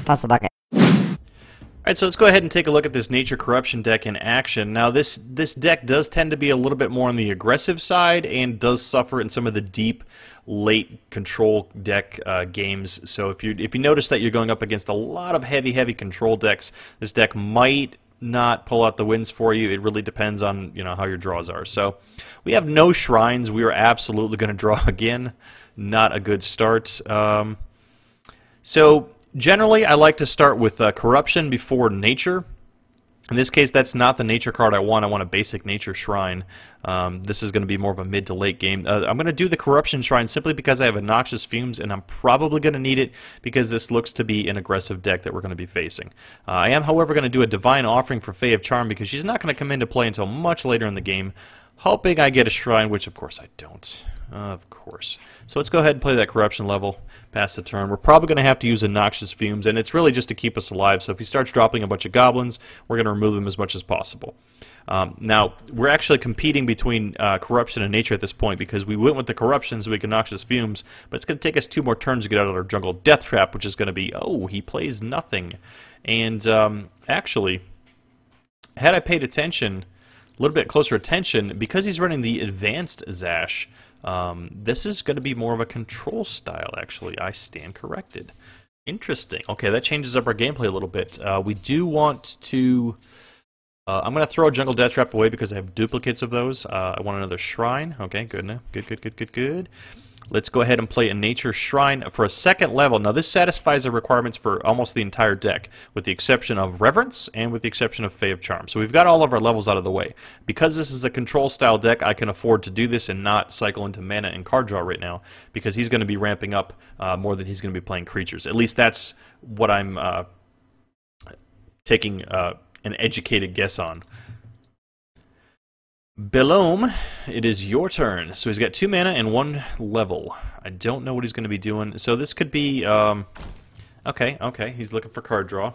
Toss the bucket. Alright, so let's go ahead and take a look at this Nature Corruption deck in action. Now this deck does tend to be a little bit more on the aggressive side and does suffer in some of the deep late control deck games. So if you notice that you're going up against a lot of heavy control decks, this deck might not pull out the wins for you. It really depends on how your draws are. So we have no shrines. We are absolutely going to draw again. Not a good start. So generally, I like to start with Corruption before Nature. In this case, that's not the Nature card I want. I want a basic Nature Shrine. This is going to be more of a mid to late game. I'm going to do the Corruption Shrine simply because I have Noxious Fumes, and I'm probably going to need it because this looks to be an aggressive deck that we're going to be facing. I am, however, going to do a Divine Offering for Fae of Charm because she's not going to come into play until much later in the game, hoping I get a Shrine, which of course I don't. Of course. So let's go ahead and play that Corruption level, pass the turn. We're probably going to have to use a Noxious Fumes, and it's really just to keep us alive. So if he starts dropping a bunch of goblins, we're going to remove them as much as possible. Now, we're actually competing between Corruption and Nature at this point because we went with the Corruption so we can Noxious Fumes, but it's going to take us 2 more turns to get out of our Jungle Death Trap, which is going to be, oh, he plays nothing. And actually, had I paid attention, a little bit closer attention, because he's running the Advanced Zash, this is going to be more of a control style, actually. I stand corrected. Interesting. Okay, that changes up our gameplay a little bit. We do want to... I'm going to throw a Jungle Death Trap away because I have duplicates of those. I want another Shrine. Okay, good. Good. Let's go ahead and play a Nature Shrine for a second level. Now, this satisfies the requirements for almost the entire deck, with the exception of Reverence and with the exception of Fae of Charm. So we've got all of our levels out of the way. Because this is a control-style deck, I can afford to do this and not cycle into mana and card draw right now, because he's going to be ramping up more than he's going to be playing creatures. At least that's what I'm taking an educated guess on. Belome, it is your turn. So he's got 2 mana and 1 level. I don't know what he's going to be doing. So this could be... okay, he's looking for card draw.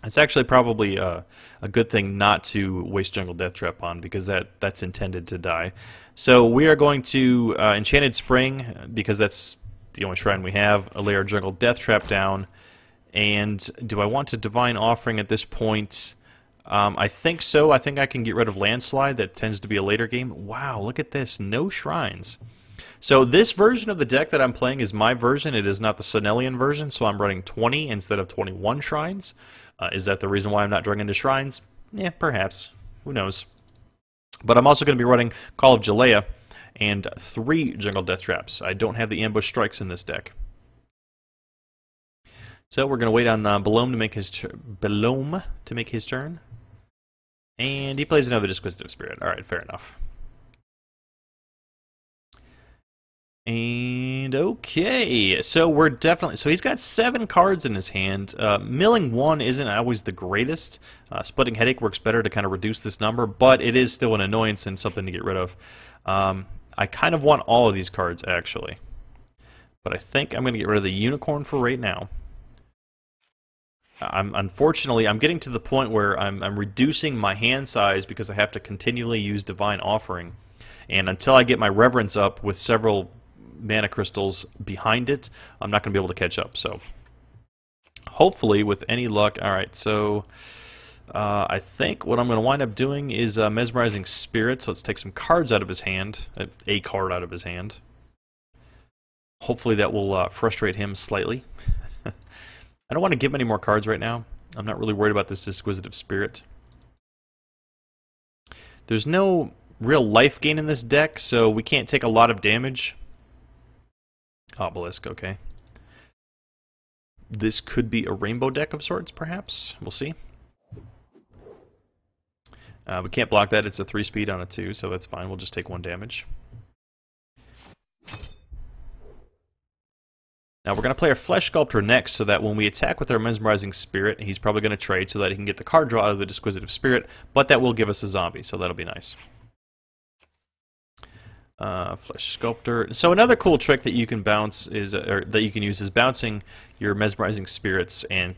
It's actually probably a good thing not to waste Jungle Death Trap on, because that's intended to die. So we are going to Enchanted Spring, because that's the only shrine we have, lay our Jungle Death Trap down. And do I want to Divine Offering at this point? I think so. I think I can get rid of Landslide. That tends to be a later game. Wow, look at this. No shrines. So this version of the deck that I'm playing is my version. It is not the Senelian version, so I'm running 20 instead of 21 shrines. Is that the reason why I'm not drawing into shrines? Yeah, perhaps. Who knows? But I'm also going to be running Call of Jalea and 3 Jungle Death Traps. I don't have the Ambush Strikes in this deck. So we're going to wait on Belome to make his turn. And he plays another Disquisitive Spirit. Alright, fair enough. And okay, so we're definitely... So he's got 7 cards in his hand. Milling 1 isn't always the greatest. Splitting Headache works better to kind of reduce this number, but it is still an annoyance and something to get rid of. I kind of want all of these cards, actually. But I think I'm going to get rid of the Unicorn for right now. Unfortunately, I'm getting to the point where I'm reducing my hand size because I have to continually use Divine Offering. And until I get my Reverence up with several mana crystals behind it, I'm not going to be able to catch up. So, hopefully, with any luck... Alright, so... I think what I'm going to wind up doing is Mesmerizing Spirit. So let's take some cards out of his hand. A card out of his hand. Hopefully that will frustrate him slightly. I don't want to give him any more cards right now. I'm not really worried about this Disquisitive Spirit. There's no real life gain in this deck, so we can't take a lot of damage. Obelisk, okay. This could be a rainbow deck of sorts, perhaps. We'll see. We can't block that. It's a 3-speed on a 2, so that's fine. We'll just take 1 damage. Now we're going to play our Flesh Sculptor next, so that when we attack with our Mesmerizing Spirit, he's probably going to trade so that he can get the card draw out of the Disquisitive Spirit, but that will give us a zombie, so that'll be nice. Flesh Sculptor. So another cool trick that you can bounce is, or that you can use, is bouncing your Mesmerizing Spirits and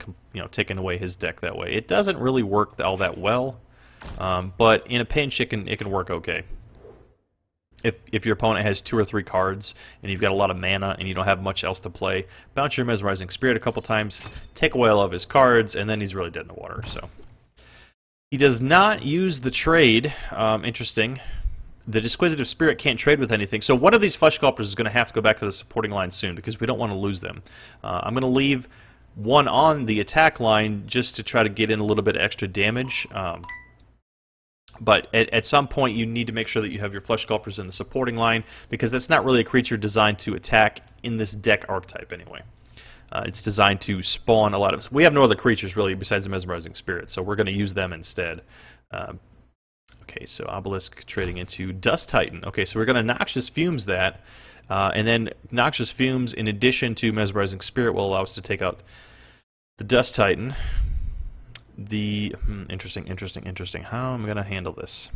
taking away his deck that way. It doesn't really work all that well, but in a pinch it can work okay. if your opponent has 2 or 3 cards and you've got a lot of mana and you don't have much else to play, bounce your Mesmerizing Spirit a couple times, take away all of his cards, and then he's really dead in the water. So he does not use the trade. Interesting. The Disquisitive Spirit can't trade with anything. So one of these Flesh Sculptors is going to have to go back to the supporting line soon because we don't want to lose them. I'm going to leave one on the attack line just to try to get in a little bit of extra damage. But at some point you need to make sure that you have your Flesh Sculptors in the supporting line because that's not really a creature designed to attack in this deck archetype anyway. It's designed to spawn a lot of... We have no other creatures really besides the Mesmerizing Spirit, so we're going to use them instead. Okay, so Obelisk trading into Dust Titan. Okay, so we're going to Noxious Fumes that, and then Noxious Fumes in addition to Mesmerizing Spirit will allow us to take out the Dust Titan. Interesting. How am I going to handle this?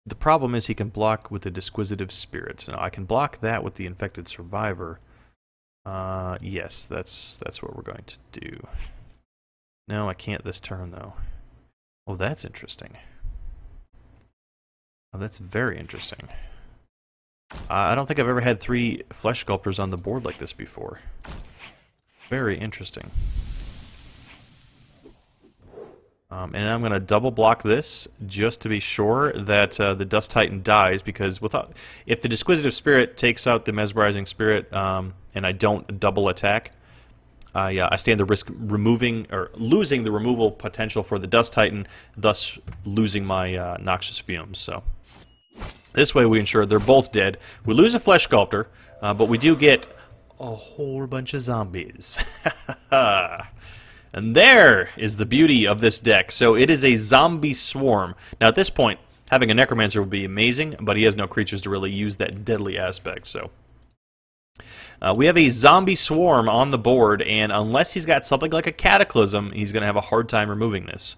The problem is he can block with the Disquisitive Spirit. Now I can block that with the Infected Survivor. Yes, that's what we're going to do. No, I can't this turn, though. Oh, that's interesting. Oh, that's very interesting. I don't think I've ever had 3 Flesh Sculptors on the board like this before. Very interesting. And I'm going to double block this just to be sure that the Dust Titan dies, because if the Disquisitive Spirit takes out the Mesmerizing Spirit and I don't double attack, I stand the risk removing or losing the removal potential for the Dust Titan, thus losing my Noxious Fumes. So this way we ensure they're both dead. We lose a Flesh Sculptor, but we do get a whole bunch of zombies. And there is the beauty of this deck. So it is a zombie swarm. Now at this point, having a Necromancer would be amazing, but he has no creatures to really use that deadly aspect. So we have a zombie swarm on the board, and unless he's got something like a Cataclysm, he's going to have a hard time removing this.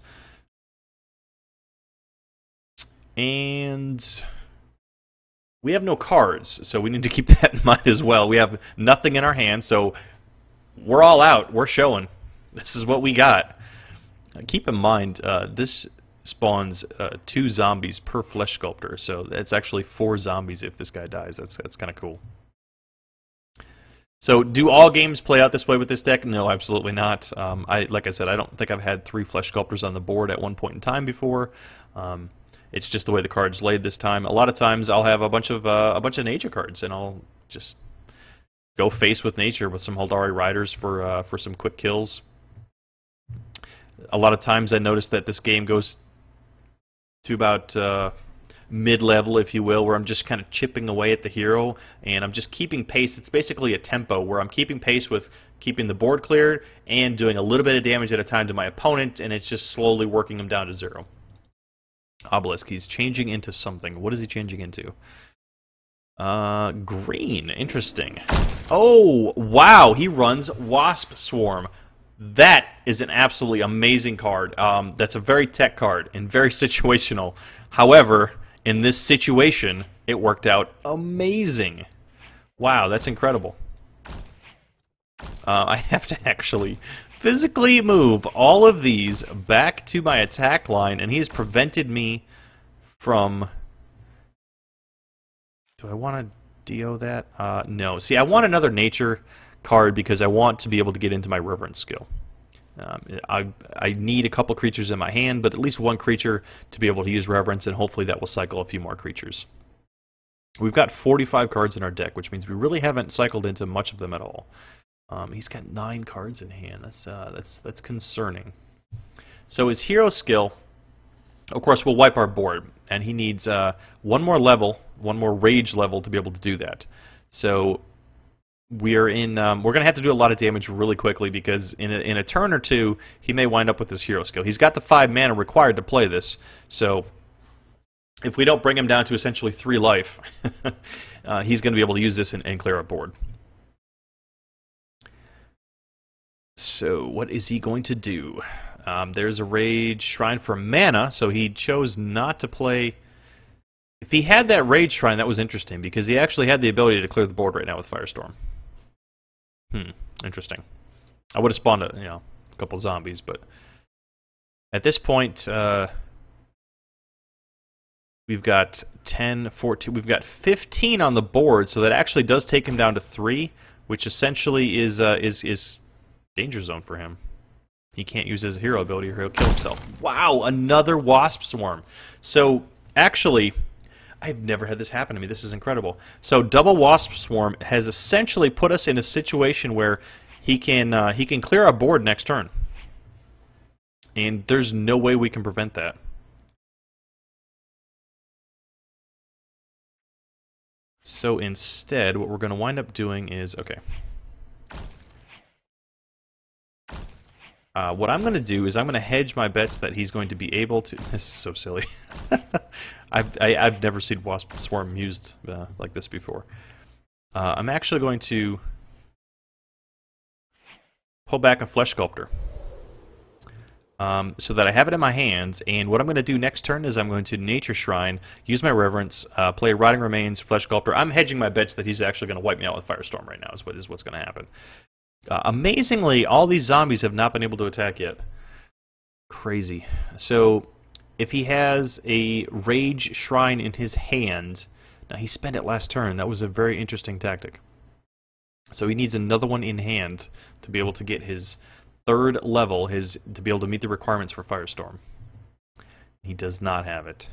And we have no cards, so we need to keep that in mind as well. We have nothing in our hand, so we're all out. We're showing. This is what we got. Keep in mind, this spawns 2 zombies per Flesh Sculptor, so that's actually 4 zombies if this guy dies. That's kind of cool. So, do all games play out this way with this deck? No, absolutely not. Like I said, I don't think I've had 3 Flesh Sculptors on the board at one point in time before. It's just the way the card's laid this time. A lot of times, I'll have a bunch of nature cards, and I'll just go face with nature with some Holdari Riders for some quick kills. A lot of times I notice that this game goes to about mid-level, if you will, where I'm just kind of chipping away at the hero, and I'm just keeping pace. It's basically a tempo where I'm keeping pace with keeping the board cleared and doing a little bit of damage at a time to my opponent, and it's just slowly working him down to 0. Obelisk, he's changing into something. What is he changing into? Green. Interesting. Oh, wow, he runs Wasp Swarm. That is an absolutely amazing card. That's a very tech card and very situational. However, in this situation, it worked out amazing. Wow, that's incredible. I have to actually physically move all of these back to my attack line, and he has prevented me from... Do I want to DO that? No. See, I want another nature card because I want to be able to get into my Reverence skill. I need a couple creatures in my hand, but at least one creature to be able to use Reverence, and hopefully that will cycle a few more creatures. We've got 45 cards in our deck, which means we really haven't cycled into much of them at all. He's got 9 cards in hand. That's concerning. So his hero skill, of course, will wipe our board, and he needs one more level, one more rage level to be able to do that. So we're going to have to do a lot of damage really quickly because in a turn or two, he may wind up with his hero skill. He's got the 5 mana required to play this, so if we don't bring him down to essentially 3 life, he's going to be able to use this and clear our board. So what is he going to do? There's a Rage Shrine for mana, so he chose not to play... If he had that Rage Shrine, that was interesting, because he actually had the ability to clear the board right now with Firestorm. Interesting. I would have spawned a couple zombies, but At this point, we've got 10, 14, we've got 15 on the board, so that actually does take him down to 3, which essentially is danger zone for him. He can't use his hero ability or he'll kill himself. Wow, another Wasp Swarm. So, actually, I've never had this happen to me. This is incredible. So, double Wasp Swarm has essentially put us in a situation where he can clear our board next turn. And there's no way we can prevent that. So instead, what we're going to wind up doing is, okay. What I'm going to do is I'm going to hedge my bets that he's going to be able to... This is so silly. I've never seen Wasp Swarm used like this before. I'm actually going to pull back a Flesh Sculptor. So that I have it in my hands, and what I'm going to do next turn is I'm going to Nature Shrine, use my Reverence, play Rotting Remains, Flesh Sculptor. I'm hedging my bets that he's actually going to wipe me out with Firestorm right now, is what's going to happen. Amazingly, all these zombies have not been able to attack yet. Crazy. So, if he has a Rage Shrine in his hand, now he spent it last turn, that was a very interesting tactic. So he needs another one in hand to be able to get his third level, to be able to meet the requirements for Firestorm. He does not have it.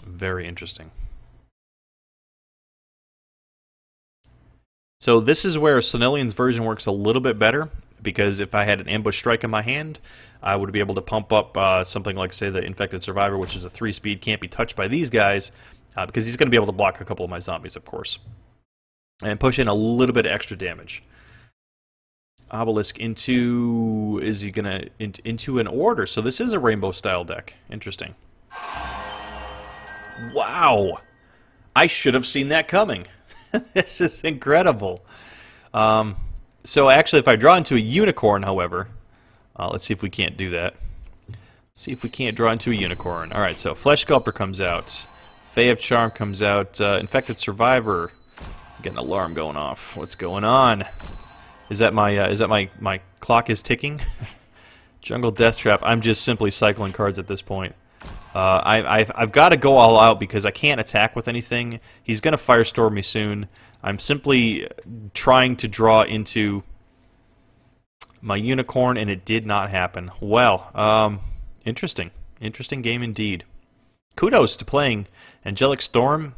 Very interesting. So this is where Senelian's version works a little bit better, because if I had an Ambush Strike in my hand, I would be able to pump up something like, say, the Infected Survivor, which is a 3-speed, can't be touched by these guys, because he's going to be able to block a couple of my zombies, of course. And push in a little bit of extra damage. Obelisk into... is he gonna... into an Order. So this is a Rainbow-style deck. Interesting. Wow! I should have seen that coming. This is incredible. So actually, if I draw into a Unicorn, however... let's see if we can't do that. Let's see if we can't draw into a Unicorn. Alright, so Flesh Sculptor comes out. Fae of Charm comes out. Infected Survivor. Getting an alarm going off. What's going on? Is that my clock is ticking? Jungle Death Trap. I'm just simply cycling cards at this point. I've got to go all out because I can't attack with anything. He's going to Firestorm me soon. I'm simply trying to draw into my Unicorn, and it did not happen. Well, interesting. Interesting game indeed. Kudos to playing Angelic Song,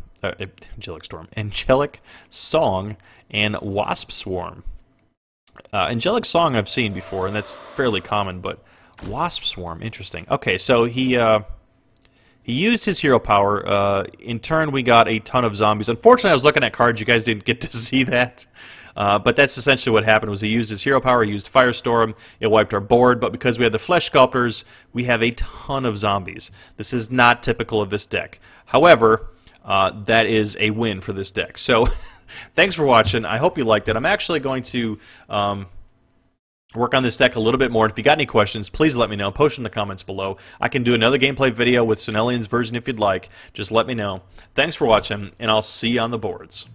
and Wasp Swarm. Angelic Song I've seen before, and that's fairly common, but Wasp Swarm, interesting. Okay, so he used his hero power. In turn, we got a ton of zombies. Unfortunately, I was looking at cards. You guys didn't get to see that. But that's essentially what happened, was he used his hero power, he used Firestorm, it wiped our board, but because we had the Flesh Sculptors, we have a ton of zombies. This is not typical of this deck. However, that is a win for this deck. So, thanks for watching. I hope you liked it. I'm actually going to work on this deck a little bit more. If you got any questions, please let me know. Post in the comments below. I can do another gameplay video with Senelian's version if you'd like. Just let me know. Thanks for watching, and I'll see you on the boards.